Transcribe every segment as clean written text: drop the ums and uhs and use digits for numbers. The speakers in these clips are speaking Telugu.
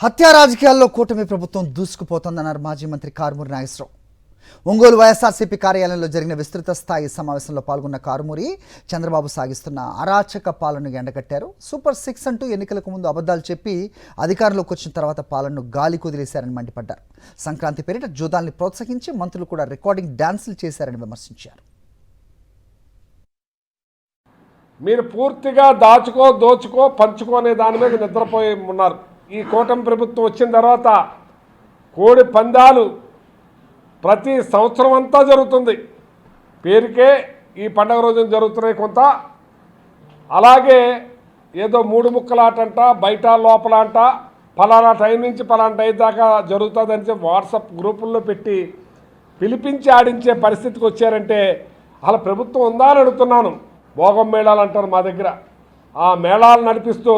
హత్యా రాజకీయాల్లో కూటమి ప్రభుత్వం దూసుకుపోతోందన్నారు మాజీ మంత్రి కారుమూరి నాగేశ్వరరావు. ఒంగోలు వైఎస్ఆర్సీపీ కార్యాలయంలో జరిగిన విస్తృత స్థాయి సమావేశంలో పాల్గొన్న కారుమూరి చంద్రబాబు సాగిస్తున్న అరాచక పాలనను ఎండగట్టారు. సూపర్ 6 అంటూ ఎన్నికలకు ముందు అబద్ధాలు చెప్పి అధికారంలోకి వచ్చిన తర్వాత పాలనను గాలి కుదిలేశారని మండిపడ్డారు. సంక్రాంతి పేరిట జూదాల్ని ప్రోత్సహించి మంత్రులు కూడా రికార్డింగ్ డాన్సులు చేశారని విమర్శించారు. మీరు పూర్తిగా దోచుకో పంచుకో అనే దాని మీద నిద్రపోయి ఉన్నారు. ఈ కూటమి ప్రభుత్వం వచ్చిన తర్వాత కోడి పందాలు ప్రతి సంవత్సరం అంతా జరుగుతుంది. పేరుకే ఈ పండగ రోజున జరుగుతున్నాయి కొంత. అలాగే ఏదో 3 ముక్కలాటంట, బయట లోపల అంట, ఫలానా టైం నుంచి ఫలానా టైం దాకా జరుగుతుందని చెప్పి వాట్సాప్ గ్రూపుల్లో పెట్టి పిలిపించి ఆడించే పరిస్థితికి వచ్చారంటే అలా ప్రభుత్వం ఉందా అని అడుగుతున్నాను. భోగం మేళాలు అంటారు మా దగ్గర. ఆ మేళాలు నడిపిస్తూ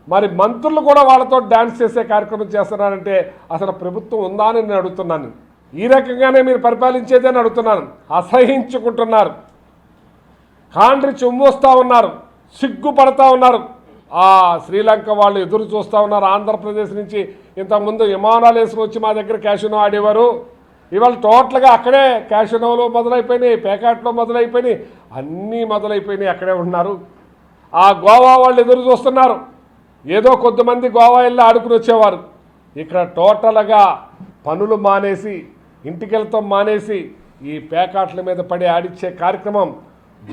మరి మంత్రులు కూడా వాళ్ళతో డ్యాన్స్ చేసే కార్యక్రమం చేస్తున్నారంటే అసలు ప్రభుత్వం ఉందా అని నేను అడుగుతున్నాను. ఈ రకంగానే మీరు పరిపాలించేదని అడుగుతున్నాను. అసహించుకుంటున్నారు, కాండ్రి చుమ్మూస్తూ ఉన్నారు, సిగ్గుపడతా ఉన్నారు. శ్రీలంక వాళ్ళు ఎదురు చూస్తూ ఉన్నారు. ఆంధ్రప్రదేశ్ నుంచి ఇంతకుముందు విమానాలు వేసుకుని వచ్చి మా దగ్గర క్యాషినో ఆడేవారు. ఇవాళ టోటల్గా అక్కడే క్యాషినోలో మొదలైపోయినాయి, పేకాట్లో మొదలైపోయినాయి, అన్నీ మొదలైపోయినాయి. అక్కడే ఉన్నారు. గోవా వాళ్ళు ఎదురు చూస్తున్నారు. ఏదో కొద్దిమంది గోవా వెళ్ళి ఆడుకుని వచ్చేవారు. ఇక్కడ టోటల్గా పనులు మానేసి, ఇంటికి వెళ్తాం మానేసి ఈ పేకాట్ల మీద పడి ఆడిచ్చే కార్యక్రమం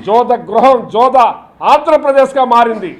జోద గృహం, జోద ఆంధ్రప్రదేశ్గా మారింది.